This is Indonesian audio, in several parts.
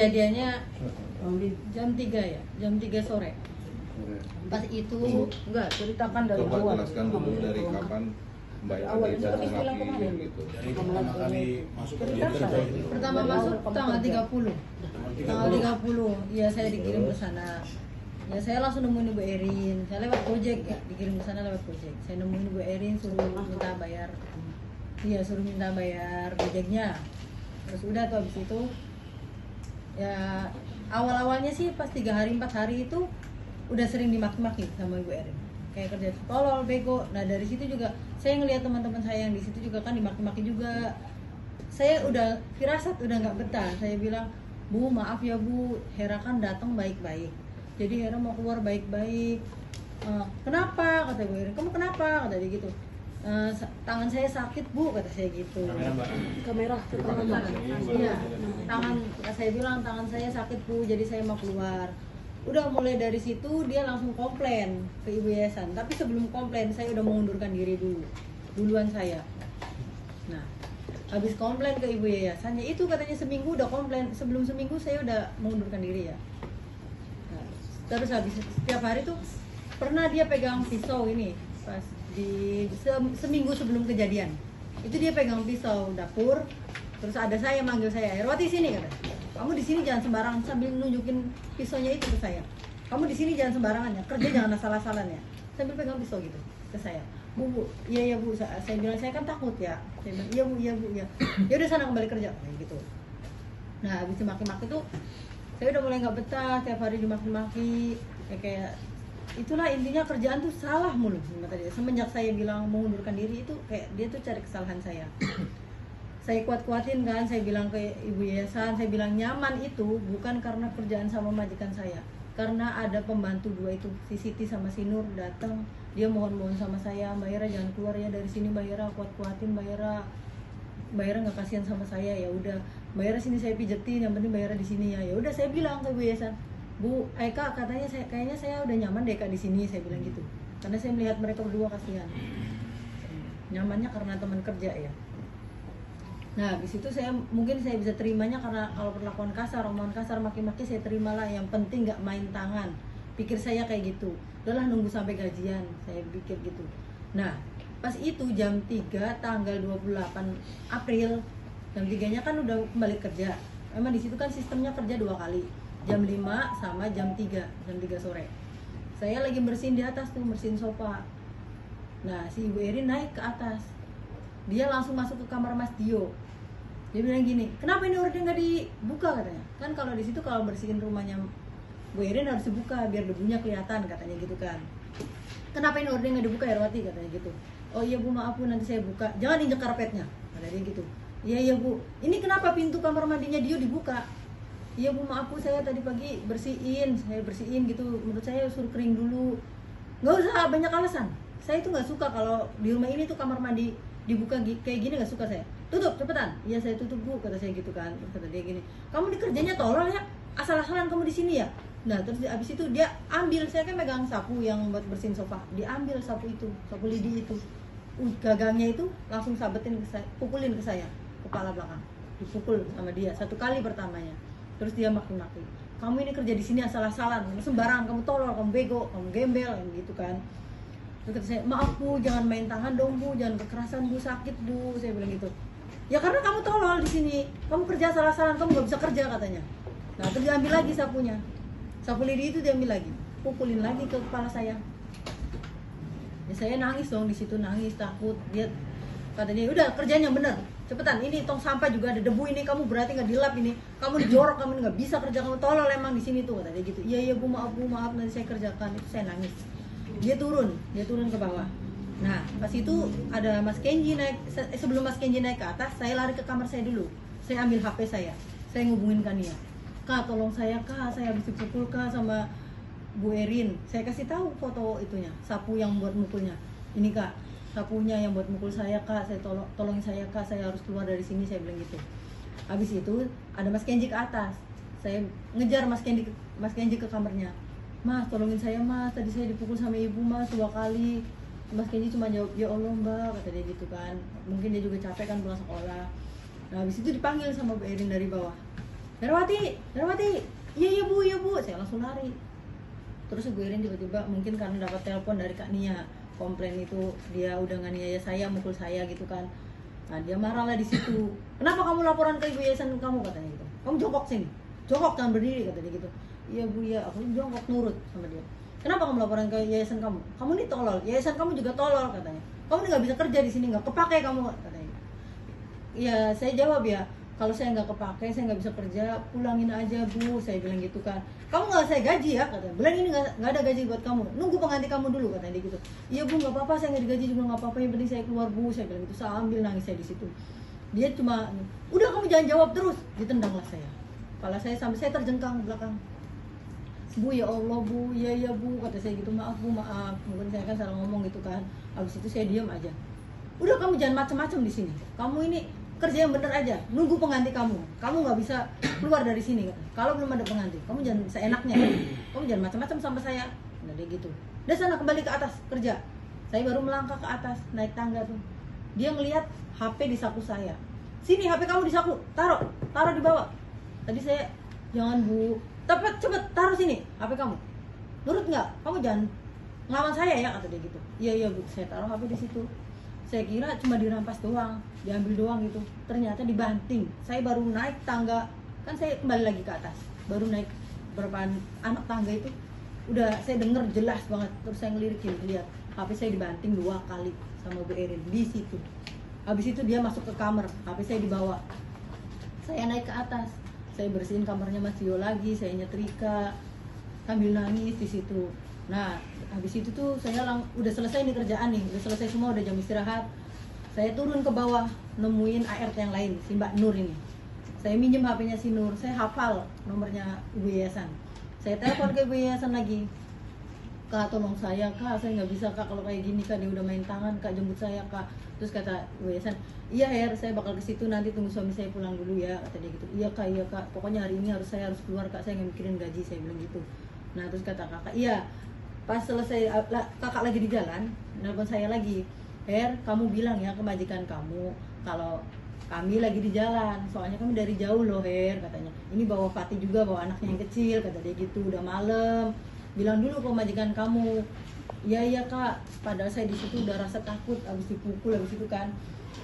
kejadiannya jam 3 sore. Pas itu enggak ceritakan dari Coba awal. jelaskan dulu dari kapan Mbak Ita dimaki gitu. Dari pertama kali masuk kerja Pertama masuk tanggal 30. Tanggal 30, ya saya dikirim ke sana. Ya saya langsung nemuin Ibu Erin. Saya lewat Gojek ya, dikirim ke sana lewat Gojek. Saya nemuin Ibu Erin suruh minta bayar. Iya, suruh minta bayar Gojeknya. Terus udah tuh habis itu ya awal-awalnya sih pas 3 hari 4 hari itu udah sering dimaki-maki sama Ibu Erin. Kayak kerja tolol, bego. Nah, dari situ juga saya ngelihat teman-teman saya yang di situ juga kan dimaki-maki juga. Saya udah firasat udah nggak betah. Saya bilang, "Bu, maaf ya Bu, Hera kan datang baik-baik. Jadi Hera mau keluar baik-baik." Kenapa? Kata Ibu Erin. "Kamu kenapa?" Kata dia gitu. Tangan saya sakit Bu, kata saya gitu. Kamera. Iya, tangan saya bilang tangan saya sakit Bu, jadi saya mau keluar. Udah mulai dari situ dia langsung komplain ke Ibu Yayasan. Tapi sebelum komplain saya udah mengundurkan diri duluan saya. Nah, habis komplain ke Ibu Yayasan, ya itu katanya seminggu udah komplain. Sebelum seminggu saya udah mengundurkan diri ya. Nah, terus habis setiap hari tuh pernah dia pegang pisau ini pas di seminggu sebelum kejadian. Itu dia pegang pisau dapur. Terus ada saya manggil saya, "Herwati sini," kata. "Kamu di sini jangan sembarangan," sambil nunjukin pisaunya itu ke saya. "Kamu di sini jangan sembarangan ya, kerja jangan asal-asalan ya." Sambil pegang pisau gitu ke saya. Bu, iya Bu, saya bilang saya kan takut ya. Saya bilang iya Bu, ya. Ya udah sana kembali kerja kayak gitu. Nah, habis dimaki-maki tuh saya udah mulai nggak betah, tiap hari dimaki-maki. Kayak itulah intinya kerjaan tuh salah mulu kata dia. Semenjak saya bilang mengundurkan diri itu kayak dia tuh cari kesalahan saya. Saya kuat-kuatin kan, saya bilang ke Ibu Yayasan, saya bilang nyaman itu bukan karena kerjaan sama majikan saya, karena ada pembantu 2 itu, si Siti sama si Nur datang, dia mohon-mohon sama saya, "Mbak Hera jangan keluar ya dari sini Mbak Hera, kuat-kuatin Mbak Hera. Mbak Hera nggak kasihan sama saya, ya udah Mbak Hera sini saya pijetin, yang penting Mbak Hera di sini ya." Ya udah saya bilang ke Ibu Yayasan, "Bu, Kak, katanya kayaknya saya udah nyaman deh Kak di sini," saya bilang gitu, karena saya melihat mereka berdua kasihan. Nyamannya karena teman kerja ya. Nah, di situ mungkin saya bisa terimanya karena kalau perlakuan kasar, omongan kasar, maki-maki saya terimalah, yang penting nggak main tangan. Pikir saya kayak gitu. Udahlah nunggu sampai gajian, saya pikir gitu. Nah, pas itu jam 3 tanggal 28 April, jam 3-nya kan udah kembali kerja. Memang di situ kan sistemnya kerja 2 kali. Jam 5 sama jam 3 sore. Saya lagi bersihin di atas tuh, bersihin sofa. Nah, si Ibu Erin naik ke atas. Dia langsung masuk ke kamar Mas Dio. Dia bilang gini, "Kenapa ini orden nggak dibuka?" katanya. Kan kalau di situ kalau bersihin rumahnya Bu Erin harus dibuka biar debunya kelihatan katanya gitu kan. "Kenapa ini orden nggak dibuka Herwati?" katanya gitu. "Oh iya Bu, maaf Bu, nanti saya buka. Jangan injek karpetnya," kata dia gitu. Iya Bu. "Ini kenapa pintu kamar mandinya Dio dibuka?" "Iya Bu, maaf Bu, saya tadi pagi saya bersihin gitu. Menurut saya suruh kering dulu." Nggak usah banyak alasan. Saya itu nggak suka kalau di rumah ini tuh kamar mandi dibuka kayak gini, nggak suka saya. "Tutup cepetan." "Iya saya tutup Bu," kata saya gitu kan. Terus kata dia gini, "Kamu dikerjanya tolol ya, asal-asalan kamu di sini ya." Nah terus abis itu dia ambil, saya kan megang sapu yang buat bersihin sofa, diambil sapu itu, sapu lidi itu, gagangnya itu langsung sabetin ke saya, pukulin ke saya, kepala belakang, dipukul sama dia 1 kali pertamanya. Terus dia maki-maki, "Kamu ini kerja di sini asal-asalan, kamu sembarangan, kamu tolol, kamu bego, kamu gembel," gitu kan. Terus kata saya, "Maaf Bu, jangan main tangan dong Bu, jangan kekerasan Bu, sakit Bu," saya bilang gitu. "Ya karena kamu tolol di sini, kamu kerja salah-salah, kamu nggak bisa kerja," katanya. Nah terus diambil lagi sapunya, sapu lidi itu diambil lagi, pukulin lagi ke kepala saya. Ya saya nangis dong di situ, nangis takut. Dia kata dia, "Udah kerjanya bener, cepetan, ini tong sampah juga ada debu ini, kamu berarti nggak dilap ini, kamu dijorok, kamu nggak bisa kerja, kamu tolol emang di sini tuh," kata dia gitu. "Iya Bu, maaf Bu, maaf, nanti saya kerjakan." Itu saya nangis. Dia turun ke bawah. Nah pas itu ada Mas Kenji naik. Sebelum Mas Kenji naik ke atas, saya lari ke kamar saya dulu. Saya ambil HP saya ngubungin Kania. "Kak, tolong saya Kak, saya habis dipukul Kak sama Bu Erin." Saya kasih tahu foto itunya, sapu yang buat mukulnya. "Ini Kak, sapunya yang buat mukul saya Kak, saya tolongin saya Kak, saya harus keluar dari sini," saya bilang gitu. Habis itu ada Mas Kenji ke atas. Saya ngejar Mas Kenji ke kamarnya. "Mas, tolongin saya Mas, tadi saya dipukul sama ibu Mas 2 kali. Mas Kenji cuma jawab, "Ya Allah Mbak," kata dia gitu kan. Mungkin dia juga capek kan pulang sekolah. Nah habis itu dipanggil sama Bu Erin dari bawah. Herawati, iya bu, saya langsung lari. Terus Ibu Erin tiba-tiba mungkin karena dapat telepon dari Kak Nia, komplain itu dia udah nganiaya saya, mukul saya gitu kan. Nah dia marah lah di situ. Kenapa kamu laporan ke ibu yayasan kamu, katanya gitu. Kamu jongkok sini, jongkok jangan berdiri, kata dia gitu. Iya bu ya, aku jongkok nurut sama dia. Kenapa kamu laporan ke yayasan kamu? Kamu ini tolol, yayasan kamu juga tolol, katanya. Kamu ini nggak bisa kerja di sini, nggak kepake kamu, katanya. Iya saya jawab ya, kalau saya nggak kepake, saya nggak bisa kerja, pulangin aja bu, saya bilang gitu kan. Kamu nggak saya gaji ya, katanya. Bilang ini nggak ada gaji buat kamu, nunggu pengganti kamu dulu, katanya dia gitu. Iya bu nggak apa-apa, saya nggak digaji juga nggak apa-apa, yang penting saya keluar bu, saya bilang gitu. Sambil nangis saya di situ. Dia cuma, udah kamu jangan jawab terus, ditendanglah saya. Kepala saya sampai saya terjengkang ke belakang. Bu ya Allah bu, ya bu, kata saya gitu. Maaf bu, maaf, mungkin saya kan salah ngomong gitu kan. Habis itu saya diam aja. Udah kamu jangan macam-macam di sini. Kamu ini kerja yang bener aja, nunggu pengganti kamu. Kamu nggak bisa keluar dari sini. Kalau belum ada pengganti, kamu jangan seenaknya. Kamu jangan macam-macam sama saya. Nah dia gitu. Dia sana kembali ke atas kerja. Saya baru melangkah ke atas, naik tangga tuh. Dia ngelihat HP di saku saya. Sini HP kamu di saku, taruh di bawah. Tadi saya, jangan bu, tapi coba taruh sini HP kamu. Nurut nggak? Kamu jangan ngelawan saya ya, kata dia gitu. Iya bu, saya taruh HP di situ. Saya kira cuma dirampas doang, diambil doang gitu. Ternyata dibanting. Saya baru naik tangga, kan saya kembali lagi ke atas. Baru naik berapa anak tangga itu, udah saya dengar jelas banget. Terus saya ngelirikin, lihat HP saya dibanting 2 kali sama Bu Erin di situ. Habis itu dia masuk ke kamar, HP saya dibawa. Saya naik ke atas, saya bersihin kamarnya Mas Tio lagi, saya nyetrika sambil nangis di situ. Nah, habis itu tuh saya udah selesai nih kerjaan nih, udah selesai semua, udah jam istirahat. Saya turun ke bawah, nemuin ART yang lain, si Mbak Nur ini. Saya minjem HP-nya si Nur, saya hafal nomornya Ibu Yayasan. Saya telepon ke Ibu Yayasan lagi. Kak, tolong saya, Kak, saya nggak bisa Kak kalau kayak gini Kak, dia udah main tangan, Kak jemput saya Kak. Terus kata Ibu Yayasan, iya Her, saya bakal ke situ nanti tunggu suami saya pulang dulu ya, kata dia gitu. Iya Kak, pokoknya hari ini saya harus keluar Kak, saya nggak mikirin gaji, saya bilang gitu. Nah terus kata kakak, iya. Pas selesai kakak lagi di jalan, nelpon saya lagi, Her, kamu bilang ya ke majikan kamu kalau kami lagi di jalan, soalnya kami dari jauh loh Her, katanya. Ini bawa Fatih juga, bawa anaknya yang kecil, kata dia gitu, udah malam. Bilang dulu ke majikan kamu. Iya Kak, padahal saya di situ udah rasa takut, habis dipukul, habis itu kan.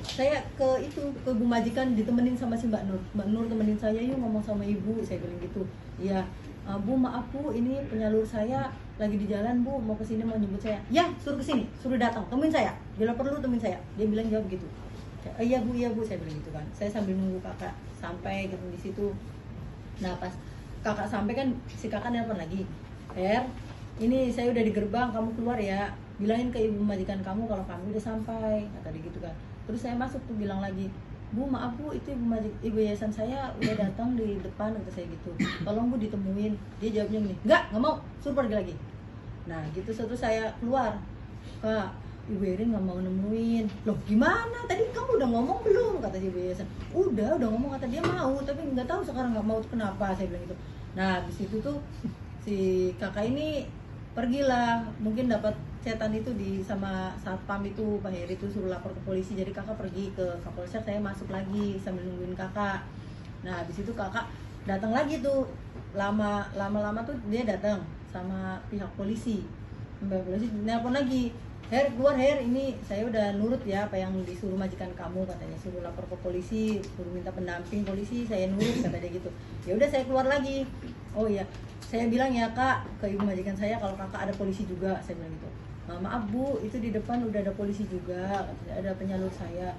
Saya ke Bu majikan ditemenin sama si Mbak Nur. Mbak Nur temenin saya, yuk ngomong sama ibu, saya bilang gitu. Iya, Bu maaf Bu, ini penyalur saya lagi di jalan Bu, mau kesini mau nyebut saya. Ya, suruh kesini, suruh datang, temuin saya. Bila perlu temuin saya. Dia bilang jawab gitu. Iya Bu, saya bilang gitu kan. Saya sambil nunggu kakak sampai gitu di situ. Nah pas kakak sampai kan si kakak nelpon lagi. Her, ini saya udah di gerbang, kamu keluar ya. Bilangin ke ibu majikan kamu kalau kami udah sampai, kata dia gitu kan. Terus saya masuk tuh bilang lagi, Bu maaf Bu, itu ibu yayasan saya udah datang di depan, kata saya gitu. Tolong Bu ditemuin. Dia jawabnya gini, nggak mau, suruh pergi lagi. Nah gitu, terus saya keluar. Kak, Ibu Erin nggak mau nemuin. Loh gimana? Tadi kamu udah ngomong belum? Kata ibu yayasan. Udah ngomong, kata dia mau, tapi nggak tahu sekarang nggak mau, kenapa? Saya bilang gitu. Nah di situ tuh si kakak ini pergilah, mungkin dapat cetan itu sama satpam itu, Pak Heri itu suruh lapor ke polisi. Jadi kakak pergi ke Kapolsek, saya masuk lagi sambil nungguin kakak. Nah habis itu kakak datang lagi tuh, lama-lama tuh dia datang sama pihak polisi. Mbak polisi nelpon lagi, Her keluar Her, ini saya udah nurut ya apa yang disuruh majikan kamu, katanya suruh lapor ke polisi, suruh minta pendamping polisi, saya nurut, kata dia gitu. Ya udah saya keluar lagi. Oh iya, saya bilang ya Kak ke ibu majikan saya kalau kakak ada polisi juga, saya bilang gitu. Maaf Bu, itu di depan udah ada polisi juga, ada penyalur saya.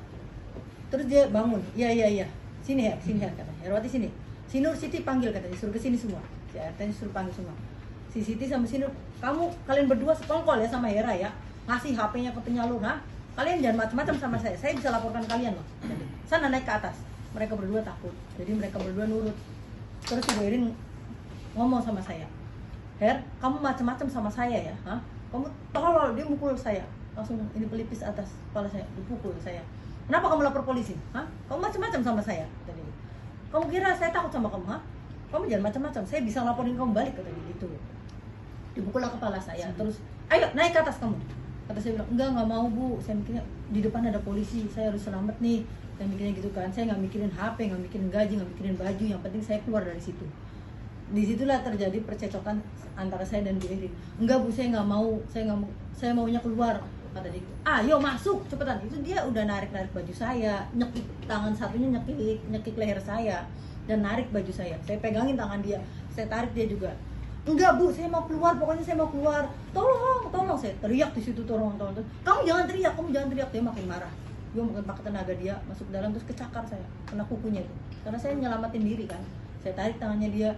Terus dia bangun, iya, sini Her, katanya. Herawati sini, si Nur Siti panggil, katanya suruh kesini semua. Si RT suruh panggil semua. Si Siti sama si Nur, kalian berdua sekongkol ya sama Hera ya, ngasih HP-nya ke penyalur, ha? Kalian jangan macam-macam sama saya bisa laporkan kalian loh. Sana naik ke atas. Mereka berdua takut, jadi mereka berdua nurut. Terus Ibu Erin ngomong sama saya, Her, kamu macam-macam sama saya ya, ha? Kamu tolol, dia mukul saya, langsung ini pelipis atas kepala saya, dipukul saya. Kenapa kamu lapor polisi? Ha? Kamu macam-macam sama saya. Tadi. Kamu kira saya takut sama kamu? Ha? Kamu jangan macam-macam, saya bisa laporin kamu balik, kata dia gitu. Dipukullah kepala saya, terus ayo naik ke atas kamu. Kata saya bilang, enggak mau Bu, saya mikirnya di depan ada polisi, saya harus selamat nih. saya mikirnya gitu kan. Saya nggak mikirin HP, nggak mikirin gaji, nggak mikirin baju, yang penting saya keluar dari situ. Disitulah terjadi percecokan antara saya dan Bu Erin. Enggak Bu, saya nggak mau, saya maunya keluar, kata dia. Ayo masuk cepetan. Itu dia udah narik baju saya, nyekik tangan satunya, nyekik leher saya dan narik baju saya pegangin tangan dia, saya tarik dia juga. Enggak Bu, saya mau keluar, pokoknya saya mau keluar, tolong, saya teriak di situ, tolong. Kamu jangan teriak, dia makin marah. Gue makin pakai tenaga dia masuk ke dalam, terus kecakar saya, kena kukunya itu, karena saya nyelamatin diri kan. Saya tarik tangannya dia,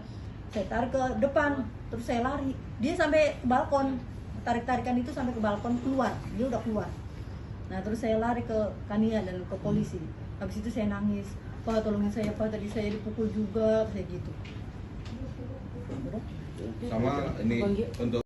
saya tarik ke depan, terus saya lari. Dia sampai ke balkon, tarik-tarikan itu sampai ke balkon, keluar, dia udah keluar. Nah terus saya lari ke Kania dan ke polisi. Habis itu saya nangis, Pak tolongin saya Pak, tadi saya dipukul juga, kayak gitu. Udah. Sama ini untuk